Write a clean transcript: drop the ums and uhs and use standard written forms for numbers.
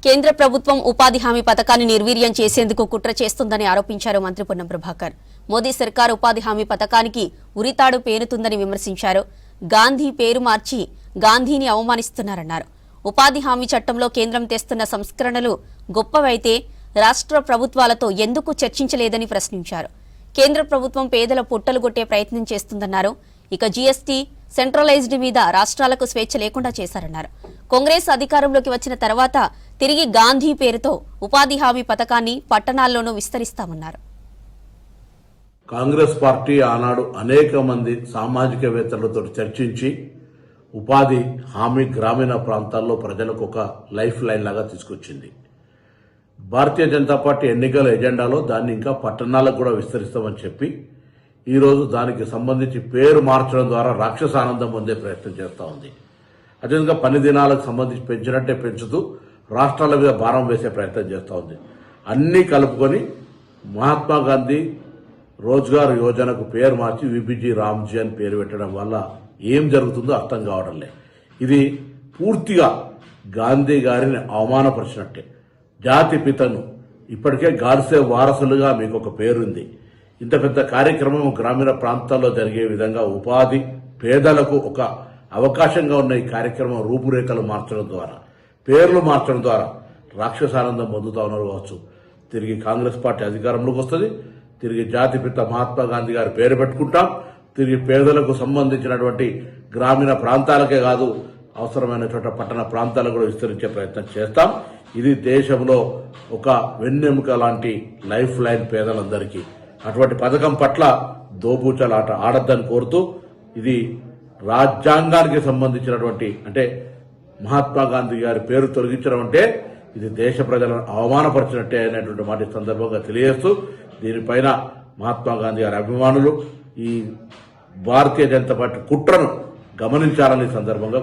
కేంద్ర ప్రభుత్వం ఉపాధి హామీ పథకాన్ని నిర్వీర్యం చేసేందుకు కుట్ర చేస్తుందని ఆరోపించారు మంత్రి పొన్నం ప్రభాకర్. మోదీ సర్కార్ ఉపాధి హామీ పథకానికి ఉరితాడు పేరుతుందని విమర్శించారు. గాంధీ పేరు మార్చి గాంధీని అవమానిస్తున్నారన్నారు. ఉపాధి హామీ చట్టంలో కేంద్రం తెస్తున్న సంస్కరణలు గొప్పవైతే రాష్ట్ర ప్రభుత్వాలతో ఎందుకు చర్చించలేదని ప్రశ్నించారు. కేంద్ర ప్రభుత్వం పేదల పొట్టలు కొట్టే ప్రయత్నం చేస్తుందన్నారు. ఇక జీఎస్టీ సెంట్రలైజ్డ్ మీద రాష్ట్రాలకు స్వేచ్ఛ లేకుండా చేశారన్నారు. కాంగ్రెస్ అధికారంలోకి వచ్చిన తర్వాత తిరిగి గాంధీ పేరుతో ఉపాధి హామీ పథకాన్ని పట్టణాల్లోనూ విస్తరిస్తామన్నారు. కాంగ్రెస్ పార్టీ ఆనాడు అనేక మంది సామాజికవేత్తలతో చర్చించి ఉపాధి హామీ గ్రామీణ ప్రాంతాల్లో ప్రజలకు ఒక లైఫ్ లైన్ లాగా తీసుకొచ్చింది. భారతీయ జనతా పార్టీ ఎన్నికల ఎజెండాలో దాన్ని ఇంకా పట్టణాలకు కూడా విస్తరిస్తామని చెప్పి ఈరోజు దానికి సంబంధించి పేరు మార్చడం ద్వారా రాక్షస ఆనందం పొందే ప్రయత్నం చేస్తూ ఉంది. అదేవిధంగా పని దినాలకు సంబంధించి పెంచినట్టే పెంచుతూ రాష్ట్రాల మీద భారం వేసే ప్రయత్నం చేస్తూ ఉంది. అన్నీ కలుపుకొని మహాత్మా గాంధీ రోజ్గార్ యోజనకు పేరు మార్చి విబిజీ రామ్జీ అని పేరు పెట్టడం వల్ల ఏం జరుగుతుందో అర్థం కావడం లేదు. ఇది పూర్తిగా గాంధీ గారిని అవమానపరిచినట్టే. జాతి పితను ఇప్పటికే గాడ్సే వారసులుగా మీకు ఒక పేరుంది. ఇంత పెద్ద కార్యక్రమం గ్రామీణ ప్రాంతాల్లో జరిగే విధంగా ఉపాధి పేదలకు ఒక అవకాశంగా ఉన్న ఈ కార్యక్రమం రూపురేఖలు మార్చడం ద్వారా, పేర్లు మార్చడం ద్వారా రాక్షసానందం పొందుతా ఉన్నారు కావచ్చు. తిరిగి కాంగ్రెస్ పార్టీ అధికారంలోకి వస్తుంది. తిరిగి జాతిపిత మహాత్మా గాంధీ గారి పేరు పెట్టుకుంటాం. తిరిగి పేదలకు సంబంధించినటువంటి గ్రామీణ ప్రాంతాలకే కాదు, అవసరమైన చోట పట్టణ ప్రాంతాలకు కూడా విస్తరించే ప్రయత్నం చేస్తాం. ఇది దేశంలో ఒక వెన్నెముక లాంటి లైఫ్ లైన్ పేదలందరికీ. అటువంటి పథకం పట్ల దోబూచల ఆట ఆడద్దని కోరుతూ, ఇది రాజ్యాంగానికి సంబంధించినటువంటి, అంటే మహాత్మా గాంధీ గారి పేరు తొలగించడం అంటే ఇది దేశ ప్రజలను అవమానపరిచినట్టే అనేటువంటి మాట సందర్భంగా తెలియజేస్తూ, దీనిపైన మహాత్మా గాంధీ గారి అభిమానులు ఈ భారతీయ జనతా పార్టీ కుట్రను గమనించాలని సందర్భంగా